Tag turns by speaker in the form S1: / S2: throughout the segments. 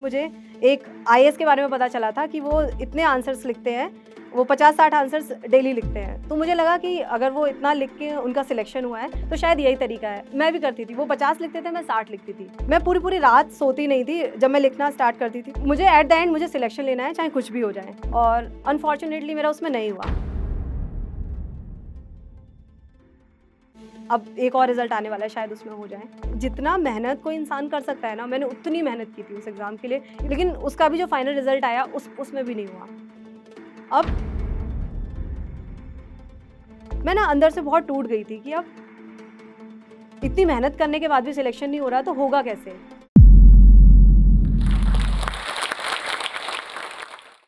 S1: मुझे एक आईएएस के बारे में पता चला था कि वो इतने आंसर्स लिखते हैं, वो 50-60 आंसर्स डेली लिखते हैं। तो मुझे लगा कि अगर वो इतना लिख के उनका सिलेक्शन हुआ है, तो शायद यही तरीका है। मैं भी करती थी, वो 50 लिखते थे, मैं 60 लिखती थी। मैं पूरी-पूरी रात सोती नहीं थी, जब मैं लिखना स्टार्ट करती थी। मुझे एट द एंड मुझे सिलेक्शन लेना है, चाहे कुछ भी हो जाए और अनफॉर्च्यूनेटली मेरा उसमें नहीं हुआ। अब एक और रिज़ल्ट आने वाला है, शायद उसमें हो जाए। जितना मेहनत कोई इंसान कर सकता है ना, मैंने उतनी मेहनत की थी उस एग्ज़ाम के लिए, लेकिन उसका भी जो फाइनल रिज़ल्ट आया उसमें भी नहीं हुआ। अब मैं ना अंदर से बहुत टूट गई थी कि अब इतनी मेहनत करने के बाद भी सिलेक्शन नहीं हो रहा तो होगा कैसे?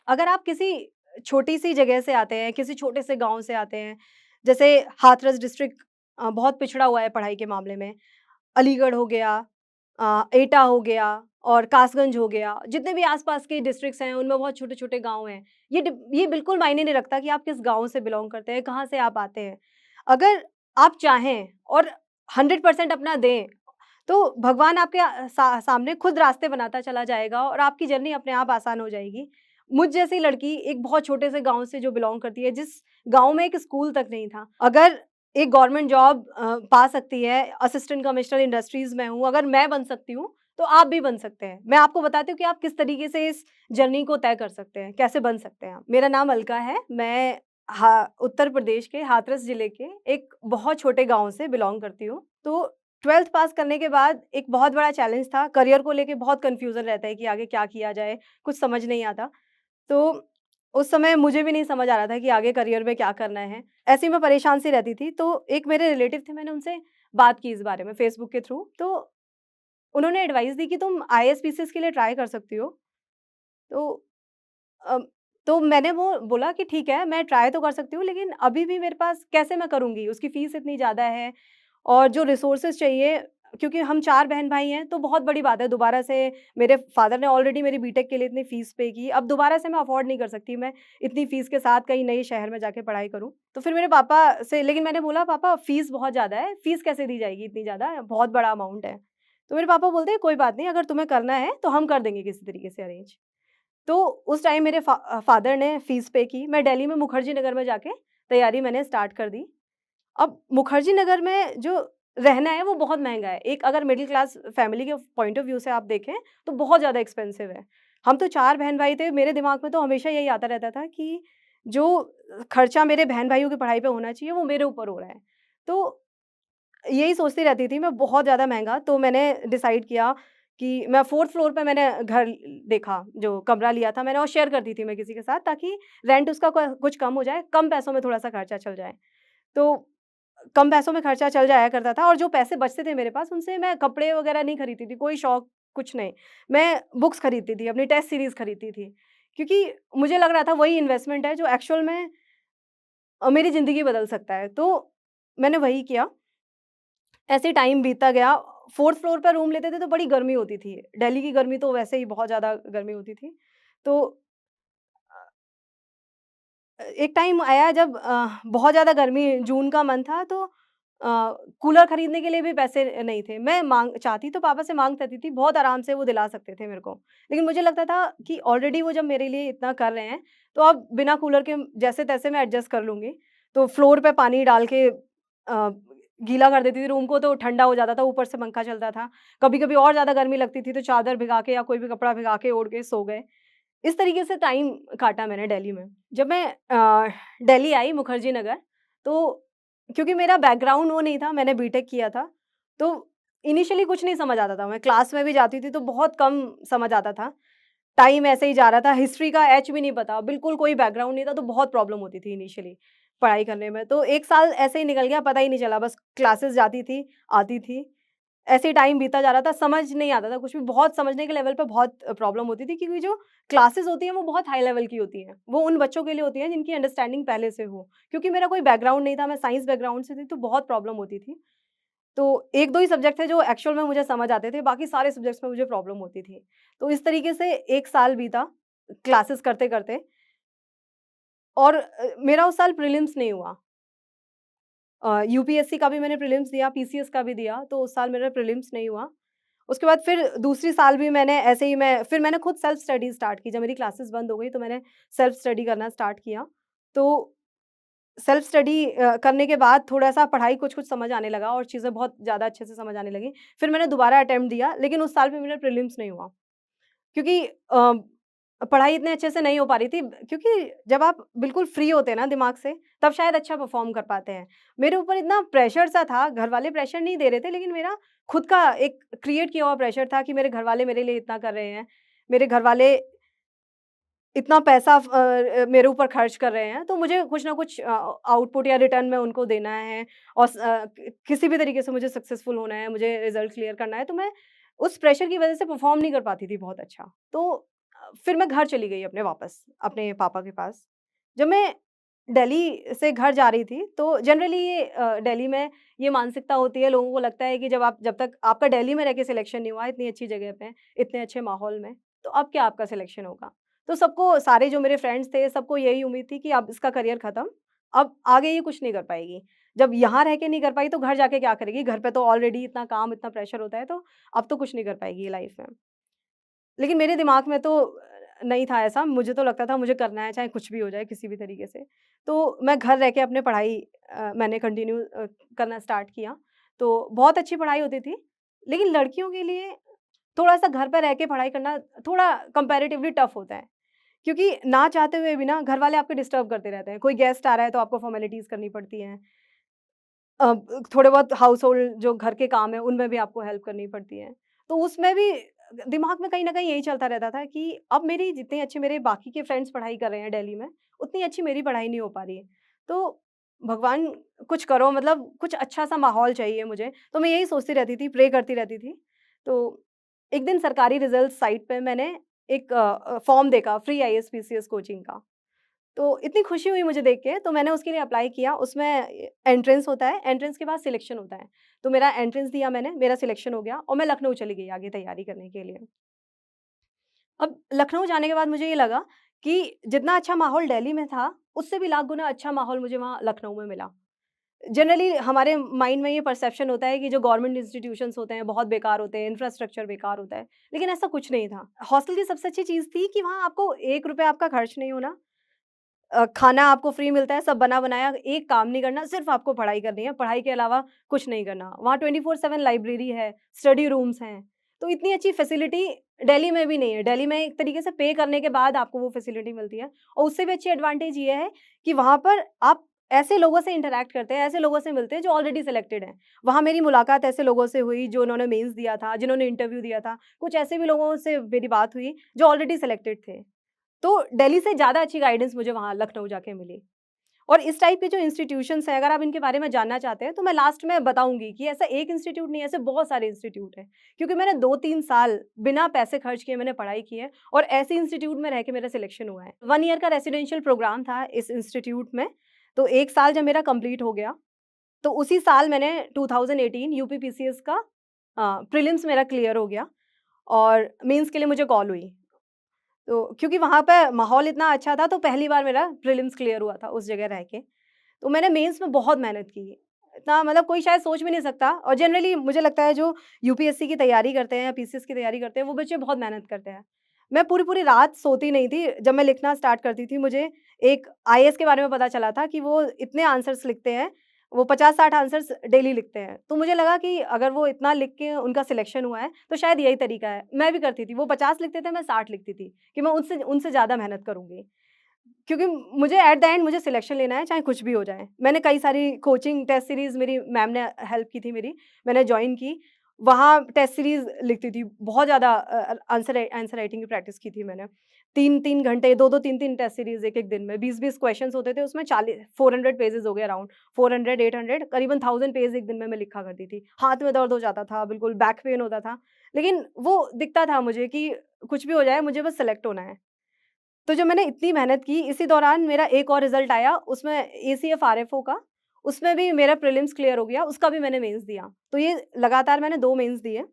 S1: अगर आप किसी छोटी-सी जगह से आते हैं, किसी छोटे से गाँव से आते हैं, जैसे हाथरस डिस्ट्रिक्ट बहुत पिछड़ा हुआ है पढ़ाई के मामले में। अलीगढ़ हो गया, एटा हो गया और कासगंज हो गया, जितने भी आस-पास के डिस्ट्रिक्ट्स हैं, उनमें बहुत छोटे-छोटे गाँव हैं। ये बिल्कुल मायने नहीं रखता कि आप किस गाँव से बिलॉन्ग करते हैं, कहाँ से आप आते हैं। अगर आप चाहें और 100% अपना दें, तो भगवान आपके सामने खुद रास्ते बनाता चला जाएगा और आपकी जर्नी अपने आप आसान हो जाएगी। मुझ जैसी लड़की एक बहुत छोटे से गाँव से जो बिलॉन्ग करती है, जिस गाँव में एक स्कूल तक नहीं था। अगर एक गवर्नमेंट जॉब पा सकती है, असिस्टेंट कमिश्नर इंडस्ट्रीज़ में हूँ, अगर मैं बन सकती हूँ, तो आप भी बन सकते हैं। मैं आपको बताती हूँ कि आप किस तरीके से इस जर्नी को तय कर सकते हैं, कैसे बन सकते हैं आप। मेरा नाम अलका है, मैं उत्तर प्रदेश के हाथरस ज़िले के एक बहुत छोटे गाँव से बिलॉन्ग करती हूँ। तो 12th पास करने के बाद एक बहुत बड़ा चैलेंज था, करियर को लेके बहुत कन्फ्यूज़न रहता है कि आगे क्या किया जाए, कुछ समझ नहीं आता। तो उस समय मुझे भी नहीं समझ आ रहा था कि आगे करियर में क्या करना है। ऐसे ही मैं परेशान सी रहती थी, तो एक मेरे रिलेटिव थे, मैंने उनसे बात की इस बारे में फ़ेसबुक के थ्रू, तो उन्होंने एडवाइस दी कि तुम आईएएस, पीसीएस के लिए ट्राई कर सकती हो। तो अ, तो मैंने वो बोला कि ठीक है, मैं ट्राई तो कर सकती हूँ, लेकिन अभी भी मेरे पास कैसे मैं करूँगी? उसकी फ़ीस इतनी ज़्यादा है और जो रिसोर्सेज़ चाहिए, क्योंकि हम 4 बहन-भाई हैं, तो बहुत बड़ी बात है दोबारा से मेरे फ़ादर ने ऑलरेडी मेरी बीटेक के लिए इतनी फ़ीस पे की, अब दोबारा से मैं अफ़ोर्ड नहीं कर सकती, मैं इतनी फ़ीस के साथ कहीं नए शहर में जाके पढ़ाई करूँ। तो फिर मेरे पापा से, लेकिन मैंने बोला, "पापा फ़ीस बहुत ज़्यादा है, फ़ीस कैसे दी जाएगी इतनी ज़्यादा? बहुत बड़ा अमाउंट है।" तो मेरे पापा बोलते हैं, "कोई बात नहीं, अगर तुम्हें करना है, तो हम कर देंगे किसी तरीके से अरेंज।" तो उस टाइम मेरे फ़ादर ने फ़ीस पे की। मैं दिल्ली में मुखर्जी नगर में जाके तैयारी मैंने स्टार्ट कर दी। अब मुखर्जी नगर में जो रहना है वो बहुत महँगा है। एक अगर मिडल क्लास फैमिली के पॉइंट ऑफ व्यू से आप देखें तो बहुत ज़्यादा एक्सपेंसिव है। हम तो 4 बहन-भाई थे, मेरे दिमाग में तो हमेशा यही आता रहता था कि जो खर्चा मेरे बहन-भाइयों की पढ़ाई पे होना चाहिए वो मेरे ऊपर हो रहा है। तो यही सोचती रहती थी मैं, बहुत ज़्यादा महँगा, तो मैंने डिसाइड किया कि मैं 4th फ्लोर पे मैंने घर देखा, जो कमरा लिया था मैंने, और शेयर करती थी मैं किसी के साथ, ताकि रेंट उसका कुछ कम हो जाए, कम पैसों में थोड़ा-सा खर्चा चल जाए। तो कम पैसों में खर्चा चल जाया करता था और जो पैसे बचते थे मेरे पास, उनसे मैं कपड़े वगैरह नहीं खरीदती थी, कोई शौक कुछ नहीं। मैं बुक्स खरीदती थी, अपनी टेस्ट सीरीज़ खरीदती थी, क्योंकि मुझे लग रहा था वही इन्वेस्टमेंट है जो एक्चुअल में मेरी ज़िंदगी बदल सकता है। तो मैंने वही किया। ऐसे ही टाइम बीतता गया। 4th फ्लोर पे रूम लेते थे तो बड़ी गर्मी होती थी। दिल्ली की गर्मी तो वैसे ही बहुत ज़्यादा गर्मी होती थी। तो एक टाइम आया जब बहुत ज़्यादा गर्मी, जून का मंथ था, तो कूलर खरीदने के लिए भी पैसे नहीं थे। मैं माँग चाहती तो पापा से माँग सकती थी, बहुत आराम से वो दिला सकते थे मेरे को। लेकिन मुझे लगता था कि ऑलरेडी वो जब मेरे लिए इतना कर रहे हैं, तो अब बिना कूलर के जैसे-तैसे मैं एडजस्ट कर लूँगी। तो फ्लोर पे पानी डाल के गीला कर देती थी रूम को, तो ठंडा हो जाता था, ऊपर से पंखा चलता था। कभी-कभी और ज़्यादा गर्मी लगती थी तो चादर भिगा के या कोई भी कपड़ा भिगा के ओढ़ के सो गए। इस तरीके से टाइम काटा मैंने दिल्ली में। जब मैं दिल्ली आई मुखर्जी नगर, तो क्योंकि मेरा बैकग्राउंड वो नहीं था, मैंने बीटेक किया था, तो इनिशियली कुछ नहीं समझ आता था। मैं क्लास में भी जाती थी तो बहुत कम समझ आता था। टाइम ऐसे ही जा रहा था, हिस्ट्री का एच भी नहीं पता, बिल्कुल कोई बैकग्राउंड नहीं था, तो बहुत प्रॉब्लम होती थी इनिशियली पढ़ाई करने में। तो 1 साल ऐसे ही निकल गया, पता ही नहीं चला, बस क्लासेस जाती थी, आती थी। ऐसे ही टाइम बीता जा रहा था, समझ नहीं आता था कुछ भी, बहुत समझने के लेवल पे बहुत प्रॉब्लम होती थी, क्योंकि जो क्लासेस होती हैं वो बहुत हाई लेवल की होती हैं। वो उन बच्चों के लिए होती हैं जिनकी अंडरस्टैंडिंग पहले से हो। क्योंकि मेरा कोई बैकग्राउंड नहीं था, मैं साइंस बैकग्राउंड से थी, तो बहुत प्रॉब्लम होती थी। तो 1-2 ही सब्जेक्ट थे जो एक्चुअल में मुझे समझ आते थे, बाकी सारे सब्जेक्ट्स में मुझे प्रॉब्लम होती थी। तो इस तरीके से 1 साल बीता क्लासेस करते-करते, और मेरा उस साल प्रीलिम्स नहीं हुआ। यूपीएससी का भी मैंने प्रीलिम्स दिया, पीसीएस का भी दिया, तो उस साल मेरा प्रीलिम्स नहीं हुआ। उसके बाद फिर दूसरी साल भी मैंने ऐसे ही मैंने खुद सेल्फ स्टडी स्टार्ट की। जब मेरी क्लासेस बंद हो गई तो मैंने सेल्फ स्टडी करना स्टार्ट किया। तो सेल्फ स्टडी करने के बाद थोड़ा-सा पढ़ाई कुछ-कुछ समझ आने लगा और चीज़ें बहुत ज़्यादा अच्छे से समझ आने लगी। फिर मैंने दोबारा अटेम्प्ट दिया, लेकिन उस साल भी मेरा प्रीलिम्स नहीं हुआ। क्योंकि पढ़ाई इतने अच्छे से नहीं हो पा रही थी क्योंकि जब आप बिल्कुल फ्री होते हैं ना दिमाग से, तब शायद अच्छा परफ़ॉर्म कर पाते हैं। मेरे ऊपर इतना प्रेशर सा था, घरवाले प्रेशर नहीं दे रहे थे, लेकिन मेरा खुद का एक क्रिएट किया हुआ प्रेशर था कि मेरे घरवाले मेरे लिए इतना कर रहे हैं, मेरे घरवाले इतना पैसा मेरे ऊपर खर्च कर रहे हैं, तो मुझे कुछ ना कुछ आउटपुट या रिटर्न में उनको देना है और किसी भी तरीके से मुझे सक्सेसफुल होना है, मुझे रिज़ल्ट क्लियर करना है, तो मैं उस प्रेशर की वज़ह से परफ़ॉर्म नहीं कर पाती थी बहुत अच्छा। तो फिर मैं घर चली गई अपने वापस, अपने पापा के पास। जब मैं दिल्ली से घर जा रही थी, तो जनरली ये दिल्ली में ये मानसिकता होती है, लोगों को लगता है कि जब तक आपका दिल्ली में रह के सिलेक्शन नहीं हुआ है, इतनी अच्छी जगह पे, इतने अच्छे माहौल में, तो अब क्या आपका सिलेक्शन होगा? तो सबको सारे जो मेरे फ्रेंड्स थे, सबको यही उम्मीद थी कि अब इसका करियर खत्म, अब आगे ये कुछ नहीं कर पाएगी। जब यहाँ रह के नहीं कर पाई, तो घर जाके क्या करेगी? घर पे तो ऑलरेडी इतना काम, इतना प्रेशर होता है, तो अब तो कुछ नहीं कर पाएगी ये लाइफ़ में। लेकिन मेरे दिमाग में तो नहीं था ऐसा, मुझे तो लगता था मुझे करना है, चाहे कुछ भी हो जाए किसी भी तरीके से। तो मैं घर रह के अपने पढ़ाई मैंने कंटिन्यू करना स्टार्ट किया। तो बहुत अच्छी पढ़ाई होती थी, लेकिन लड़कियों के लिए थोड़ा-सा घर पे रह के पढ़ाई करना थोड़ा कंपैरेटिवली टफ़ होता है। क्योंकि ना चाहते हुए भी ना घरवाले आपको डिस्टर्ब करते रहते हैं। कोई गेस्ट आ रहा है तो आपको फ़ॉर्मेलिटीज़ करनी पड़ती हैं। थोड़े बहुत हाउस होल्ड जो घर के काम हैं, उनमें भी आपको हेल्प करनी पड़ती है। तो उसमें भी दिमाग में कहीं न कहीं यही चलता रहता था कि अब मेरी जितनी अच्छी मेरे बाकी के फ्रेंड्स पढ़ाई कर रहे हैं दिल्ली में, उतनी अच्छी मेरी पढ़ाई नहीं हो पा रही है। तो भगवान कुछ करो, मतलब कुछ अच्छा-सा माहौल चाहिए मुझे। तो मैं यही सोचती रहती थी, प्रे करती रहती थी। तो एक दिन सरकारी रिज़ल्ट साइट पे मैंने एक फॉर्म देखा फ्री आईएएस पीसीएस कोचिंग का। तो इतनी खुशी हुई मुझे देख के, तो मैंने उसके लिए अप्लाई किया। उसमें एंट्रेंस होता है, एंट्रेंस के बाद सिलेक्शन होता है। तो मेरा एंट्रेंस दिया मैंने, मेरा सिलेक्शन हो गया और मैं लखनऊ चली गई आगे तैयारी करने के लिए। अब लखनऊ जाने के बाद मुझे ये लगा कि जितना अच्छा माहौल दिल्ली में था, उससे भी लाख गुना अच्छा माहौल मुझे वहाँ लखनऊ में मिला। जनरली हमारे माइंड में ये परसेप्शन होता है कि जो गवर्नमेंट इंस्टीट्यूशंस होते हैं, बहुत बेकार होते हैं, इंफ्रास्ट्रक्चर बेकार होता है, लेकिन ऐसा कुछ नहीं था। हॉस्टल की सबसे अच्छी चीज़ थी कि वहाँ आपको ₹1 आपका खर्च नहीं होना, खाना आपको फ्री मिलता है, सब बना-बनाया, एक काम नहीं करना, सिर्फ़ आपको पढ़ाई करनी है, पढ़ाई के अलावा कुछ नहीं करना। वहाँ 24/7 लाइब्रेरी है, स्टडी रूम्स हैं, तो इतनी अच्छी फैसिलिटी दिल्ली में भी नहीं है। दिल्ली में एक तरीके से पे करने के बाद आपको वो फैसिलिटी मिलती है और उससे भी अच्छी एडवांटेज ये है कि वहाँ पर आप ऐसे लोगों से इंटरैक्ट करते हैं, ऐसे लोगों से मिलते हैं जो ऑलरेडी सिलेक्टेड हैं। वहाँ मेरी मुलाकात ऐसे लोगों से हुई जो उन्होंने मेंस दिया था, जिन्होंने इंटरव्यू दिया था, कुछ ऐसे भी लोगों से मेरी बात हुई जो ऑलरेडी सिलेक्टेड थे। तो दिल्ली से ज़्यादा अच्छी गाइडेंस मुझे वहाँ लखनऊ जाके मिली। और इस टाइप के जो इंस्टीट्यूशंस हैं, अगर आप इनके बारे में जानना चाहते हैं, तो मैं लास्ट में बताऊँगी कि ऐसा एक इंस्टीट्यूट नहीं है, ऐसे बहुत सारे इंस्टीट्यूट हैं। क्योंकि मैंने 2-3 साल बिना पैसे खर्च किए मैंने पढ़ाई की है और ऐसे इंस्टीट्यूट में रह के मेरा सिलेक्शन हुआ है। 1 ईयर का रेसिडेंशियल प्रोग्राम था इस इंस्टीट्यूट में, तो 1 साल जब मेरा कंप्लीट हो गया, तो उसी साल मैंने 2018 यूपी पीसीएस का प्रीलिम्स मेरा क्लियर हो गया और मेंस के लिए मुझे कॉल हुई। तो क्योंकि वहाँ पे माहौल इतना अच्छा था, तो पहली बार मेरा प्रीलिम्स क्लियर हुआ था उस जगह रह के। तो मैंने मेंस में बहुत मेहनत की। इतना मतलब कोई शायद सोच भी नहीं सकता और जनरली मुझे लगता है जो यूपीएससी की तैयारी करते हैं या पीसीएस की तैयारी करते हैं, वो बच्चे बहुत मेहनत करते हैं। मैं पूरी-पूरी रात सोती नहीं थी, जब मैं लिखना स्टार्ट करती थी, मुझे एक आईएएस के बारे में पता चला था कि वो इतने आंसर्स लिखते हैं, वो 50-60 आंसर्स डेली लिखते हैं। तो मुझे लगा कि अगर वो इतना लिख के उनका सिलेक्शन हुआ है, तो शायद यही तरीका है। मैं भी करती थी, वो 50 लिखते थे, मैं 60 लिखती थी कि मैं उनसे उनसे ज़्यादा मेहनत करूँगी। क्योंकि मुझे एट द एंड मुझे सिलेक्शन लेना है, चाहे कुछ भी हो जाए। मैंने कई सारी कोचिंग टेस्ट सीरीज़ मेरी मैम ने हेल्प की थी मेरी, मैंने जॉइन की। वहाँ टेस्ट सीरीज़ लिखती थी, बहुत ज़्यादा आंसर राइटिंग की प्रैक्टिस की थी मैंने। 3-3 घंटे, 2-2 3-3 टेस्ट सीरीज़ एक-एक दिन में, 20-20 क्वेश्चन्स होते थे उसमें 400 पेजेज़ हो गए अराउंड, 400, 800 करीबन 1000 पेज एक दिन में मैं लिखा करती थी। हाथ में दर्द हो जाता था, बिल्कुल बैक पेन होता था, लेकिन वो दिखता था मुझे कि कुछ भी हो जाए, मुझे बस सेलेक्ट होना है। तो जब मैंने इतनी मेहनत की, इसी दौरान मेरा एक और रिज़ल्ट आया, उसमें एसीएफ आरएफओ का, उसमें भी मेरा प्रीलिम्स क्लियर हो गया, उसका भी मैंने मेंस दिया। तो ये लगातार मैंने 2 मेंस दिए।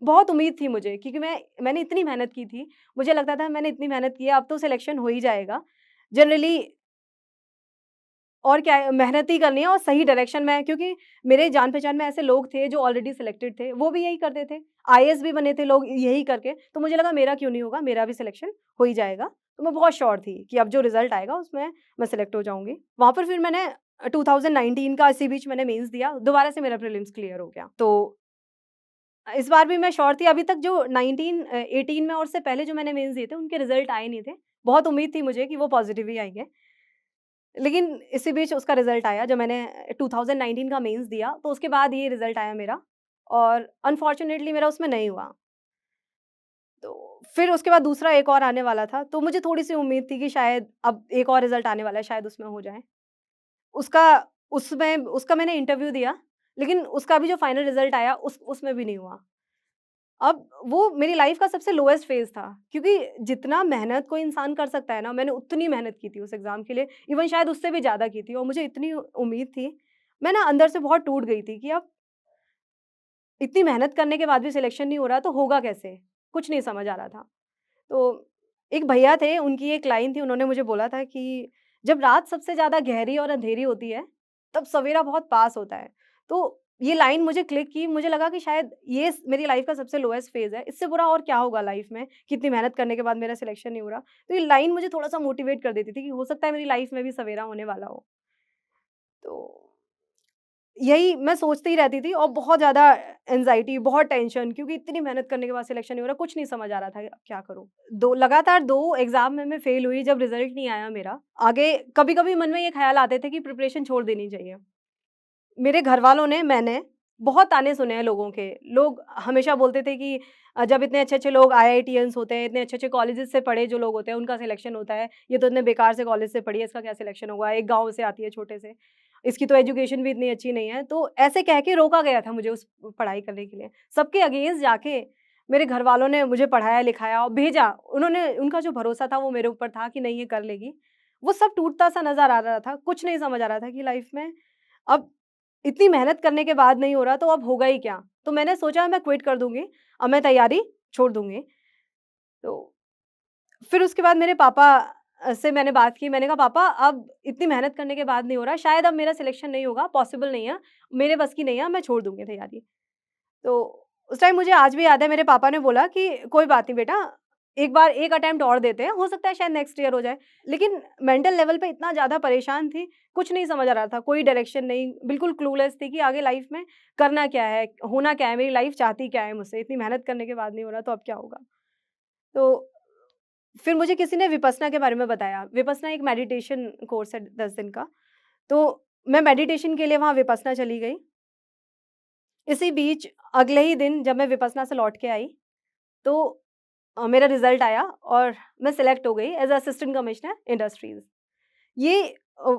S1: बहुत उम्मीद थी मुझे क्योंकि मैंने इतनी मेहनत की थी, मुझे लगता था मैंने इतनी मेहनत की है, अब तो सिलेक्शन हो ही जाएगा। जनरली और क्या है, मेहनत ही करनी है और सही डायरेक्शन में क्योंकि मेरे जान-पहचान में ऐसे लोग थे जो ऑलरेडी सिलेक्टेड थे, वो भी यही करते थे। आईएएस भी बने थे लोग यही करके, तो मुझे लगा मेरा क्यों नहीं होगा, मेरा भी सिलेक्शन हो ही जाएगा। तो मैं बहुत श्योर थी कि अब जो रिज़ल्ट आएगा उसमें मैं सिलेक्ट हो जाऊँगी। वहाँ पर फिर मैंने 2019 का इसी बीच मैंने मेंस दिया, दोबारा से मेरा प्रीलिम्स क्लियर हो गया। तो इस बार भी मैं श्योर थी, अभी तक जो 18 में और उससे पहले जो मैंने मेंस दिए थे, उनके रिज़ल्ट आए नहीं थे। बहुत उम्मीद थी मुझे कि वो पॉज़िटिव ही आएँगे। लेकिन इसी बीच उसका रिज़ल्ट आया जब मैंने 2019 का मेंस दिया, तो उसके बाद ये रिज़ल्ट आया मेरा और अनफॉर्च्यूनेटली मेरा उसमें नहीं हुआ। तो फिर उसके बाद दूसरा एक और आने वाला था, तो मुझे थोड़ी-सी उम्मीद थी कि शायद अब एक और रिज़ल्ट आने वाला है, शायद उसमें हो जाए। उसका उसका मैंने इंटरव्यू दिया, लेकिन उसका भी जो फाइनल रिज़ल्ट आया उसमें भी नहीं हुआ। अब वो मेरी लाइफ़ का सबसे लोएस्ट फ़ेज़ था, क्योंकि जितना मेहनत कोई इंसान कर सकता है ना, मैंने उतनी मेहनत की थी उस एग्ज़ाम के लिए, इवन शायद उससे भी ज़्यादा की थी और मुझे इतनी उम्मीद थी, मैं ना अंदर से बहुत टूट गई थी कि अब इतनी मेहनत करने के बाद भी सिलेक्शन नहीं हो रहा तो होगा कैसे? कुछ नहीं समझ आ रहा था। तो एक भैया थे, उनकी एक लाइन थी, उन्होंने मुझे बोला था कि जब रात सबसे ज़्यादा गहरी और अंधेरी होती है, तब सवेरा बहुत पास होता है। तो ये लाइन मुझे क्लिक की, मुझे लगा कि शायद ये मेरी लाइफ़ का सबसे लोएस्ट फ़ेज़ है, इससे बुरा और क्या होगा लाइफ़ में कि इतनी मेहनत करने के बाद मेरा सिलेक्शन नहीं हो रहा। तो ये लाइन मुझे थोड़ा-सा मोटिवेट कर देती थी कि हो सकता है मेरी लाइफ़ में भी सवेरा होने वाला हो। तो यही मैं सोचती ही रहती थी और बहुत ज़्यादा एंग्ज़ायटी, बहुत टेंशन, क्योंकि इतनी मेहनत करने के बाद सिलेक्शन नहीं हो रहा, कुछ नहीं समझ आ रहा था कि अब क्या करूँ? 2 लगातार 2 एग्ज़ाम में मैं फ़ेल हुई जब रिज़ल्ट नहीं आया मेरा। आगे कभी-कभी मन में ये ख़्याल आते थे कि प्रिपरेशन छोड़ देनी चाहिए। मेरे घरवालों ने, मैंने बहुत ताने सुने हैं लोगों के। लोग हमेशा बोलते थे कि जब इतने अच्छे-अच्छे लोग आईआईटीएन्स होते हैं, इतने अच्छे-अच्छे कॉलेजेस से पढ़े जो लोग होते हैं, उनका सिलेक्शन होता है। ये तो इतने बेकार से कॉलेज से पढ़ी है, इसका क्या सिलेक्शन होगा? एक गाँव से आती है छोटे से, इसकी तो एजुकेशन भी इतनी अच्छी नहीं है। तो ऐसे कह के रोका गया था मुझे उस पढ़ाई करने के लिए। सबके अगेंस्ट जाके मेरे घरवालों ने मुझे पढ़ाया-लिखाया और भेजा। उन्होंने उनका जो भरोसा था वो मेरे ऊपर था कि नहीं ये कर लेगी। वो सब टूटता-सा नज़र आ रहा था। कुछ नहीं समझ आ रहा था कि लाइफ़ में अब इतनी मेहनत करने के बाद नहीं हो रहा तो अब होगा ही क्या? तो मैंने सोचा मैं क्विट कर दूँगी, अब मैं तैयारी छोड़ दूँगी। तो फिर उसके बाद मेरे पापा से मैंने बात की, मैंने कहा पापा अब इतनी मेहनत करने के बाद नहीं हो रहा, शायद अब मेरा सिलेक्शन नहीं होगा, पॉसिबल नहीं है, मेरे बस की नहीं है, मैं छोड़ दूँगी तैयारी। तो उस टाइम मुझे आज भी याद है, मेरे पापा ने बोला कि कोई बात नहीं बेटा, एक बार एक अटेम्प्ट और देते हैं, हो सकता है शायद नेक्स्ट ईयर हो जाए। लेकिन मेंटल लेवल पे इतना ज़्यादा परेशान थी, कुछ नहीं समझ आ रहा था, कोई डायरेक्शन नहीं, बिल्कुल क्लूलेस थी कि आगे लाइफ में करना क्या है, होना क्या है, मेरी लाइफ चाहती क्या है मुझसे, इतनी मेहनत करने के बाद नहीं हो रहा तो अब क्या होगा? तो फिर मुझे किसी ने विपस्सना के बारे में बताया। विपस्सना एक मेडिटेशन कोर्स है 10 दिन का, तो मैं मेडिटेशन के लिए वहाँ विपस्सना चली गई। इसी बीच अगले ही दिन जब मैं विपस्सना से लौट के आई, तो मेरा रिज़ल्ट आया और मैं सिलेक्ट हो गई एज़ असिस्टेंट कमिश्नर इंडस्ट्रीज़। ये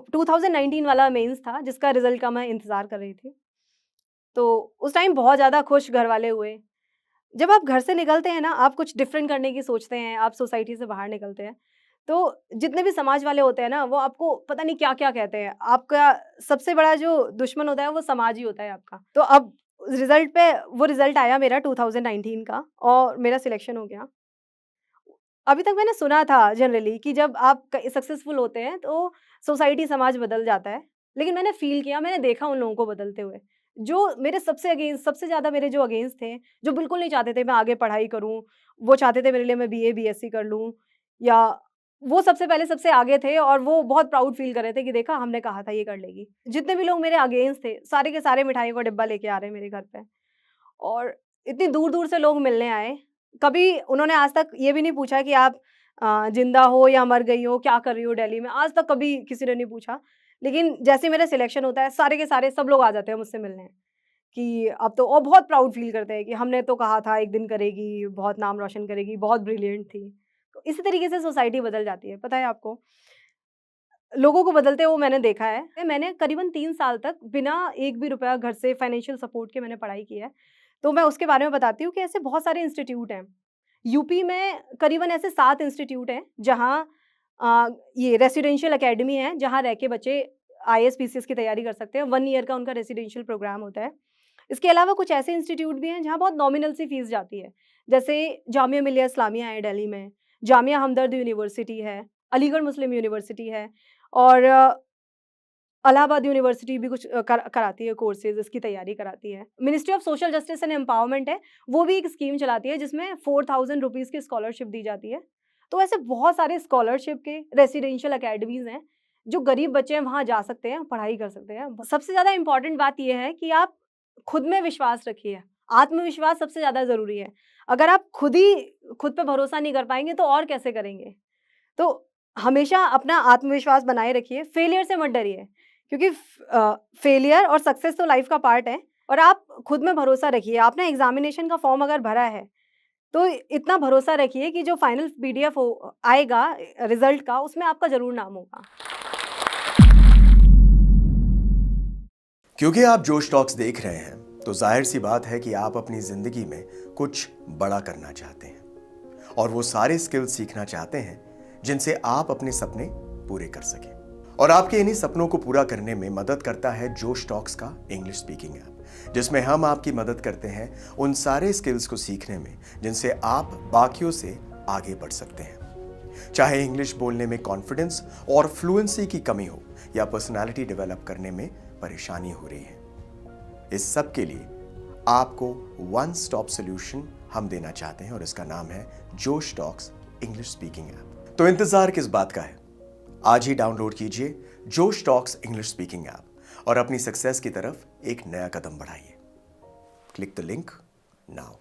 S1: 2019 वाला मेंस था जिसका रिज़ल्ट का मैं इंतज़ार कर रही थी। तो उस टाइम बहुत ज़्यादा खुश घरवाले हुए। जब आप घर से निकलते हैं ना, आप कुछ डिफरेंट करने की सोचते हैं, आप सोसाइटी से बाहर निकलते हैं, तो जितने भी समाज वाले होते हैं ना, वो आपको पता नहीं क्या-क्या कहते हैं। आपका सबसे बड़ा जो दुश्मन होता है, वो समाज ही होता है आपका। तो अब रिज़ल्ट पे वो रिज़ल्ट आया मेरा 2019 का और मेरा सिलेक्शन हो गया। अभी तक मैंने सुना था जनरली कि जब आप क सक्सेसफुल होते हैं, तो सोसाइटी, समाज बदल जाता है। लेकिन मैंने फ़ील किया, मैंने देखा उन लोगों को बदलते हुए। जो मेरे सबसे अगेंस्ट, सबसे ज़्यादा मेरे जो अगेंस्ट थे, जो बिल्कुल नहीं चाहते थे मैं आगे पढ़ाई करूँ, वो चाहते थे मेरे लिए मैं बीए, बीएससी कर लूँ, या वो सबसे पहले सबसे आगे थे और वो बहुत प्राउड फ़ील कर रहे थे कि देखा हमने कहा था ये कर लेगी। जितने भी लोग मेरे अगेंस्ट थे, सारे के सारे मिठाइयों का डिब्बा लेके आ रहे हैं मेरे घर पे। और इतनी दूर-दूर से लोग मिलने आए। कभी उन्होंने आज तक ये भी नहीं पूछा कि आप ज़िंदा हो या मर गई हो, क्या कर रही हो दिल्ली में? आज तक कभी किसी ने नहीं पूछा। लेकिन जैसे ही मेरा सिलेक्शन होता है, सारे के सारे सब लोग आ जाते हैं मुझसे मिलने, कि अब तो और बहुत प्राउड फ़ील करते हैं कि हमने तो कहा था एक दिन करेगी, बहुत नाम रोशन करेगी, बहुत ब्रिलियंट थी। तो इसी तरीके से सोसाइटी बदल जाती है, पता है आपको? लोगों को बदलते हुए मैंने देखा है। मैंने करीबन 3 साल तक बिना एक भी रुपया घर से फाइनेंशियल सपोर्ट के मैंने पढ़ाई की है। तो मैं उसके बारे में बताती हूँ कि ऐसे बहुत सारे इंस्टीट्यूट हैं। यूपी में करीबन ऐसे 7 इंस्टीट्यूट हैं जहाँ ये रेसिडेंशियल अकेडमी है, जहाँ रह के बच्चे आईएएस, पीसीएस की तैयारी कर सकते हैं। 1 ईयर का उनका रेसिडेंशियल प्रोग्राम होता है। इसके अलावा कुछ ऐसे इंस्टीट्यूट भी हैं जहाँ बहुत नॉमिनल सी फीस जाती है। जैसे जामिया मिलिया इस्लामिया है दिल्ली में, जामिया हमदर्द यूनिवर्सिटी है, अलीगढ़ मुस्लिम यूनिवर्सिटी है और इलाहाबाद यूनिवर्सिटी भी कुछ कराती है कोर्सेज़, इसकी तैयारी कराती है। Ministry of social justice and empowerment है, वो भी एक स्कीम चलाती है जिसमें ₹4000 की स्कॉलरशिप दी जाती है। तो ऐसे बहुत सारे स्कॉलरशिप के रेसिडेंशियल अकेडमीज़ हैं, जो गरीब बच्चे हैं वहाँ जा सकते हैं, पढ़ाई कर सकते हैं। सबसे ज़्यादा इम्पोर्टेंट बात ये है कि आप खुद में विश्वास रखिए, आत्मविश्वास सबसे ज़्यादा ज़रूरी है। अगर आप खुद पे भरोसा नहीं कर पाएँगे तो और कैसे करेंगे? तो हमेशा अपना आत्मविश्वास बनाए रखिए, फेलियर से मत डरिए क्योंकि फेलियर और सक्सेस तो लाइफ का पार्ट है और आप खुद में भरोसा रखिए। आपने एग्ज़ामिनेशन का फॉर्म अगर भरा है, तो इतना भरोसा रखिए कि जो फाइनल पीडीएफ आएगा रिज़ल्ट का, उसमें आपका ज़रूर नाम होगा।
S2: क्योंकि आप जोश टॉक्स देख रहे हैं, तो जाहिर सी बात है कि आप अपनी जिंदगी में कुछ बड़ा करना चाहते हैं और वो सारे स्किल्स सीखना चाहते हैं जिनसे आप अपने सपने पूरे कर सकें। और आपके इन्हीं सपनों को पूरा करने में मदद करता है जोश टॉक्स का इंग्लिश स्पीकिंग ऐप, जिसमें हम आपकी मदद करते हैं उन सारे स्किल्स को सीखने में जिनसे आप बाकियों से आगे बढ़ सकते हैं। चाहे इंग्लिश बोलने में कॉन्फिडेंस और फ्लुएंसी की कमी हो या पर्सनालिटी डेवलप करने में परेशानी हो रही है, इस सब के लिए आपको वन स्टॉप सॉल्यूशन हम देना चाहते हैं और इसका नाम है जोश टॉक्स इंग्लिश स्पीकिंग ऐप। तो इंतजार किस बात का है? आज ही डाउनलोड कीजिए जोश टॉक्स इंग्लिश स्पीकिंग ऐप और अपनी सक्सेस की तरफ एक नया कदम बढ़ाइए। Click the link now.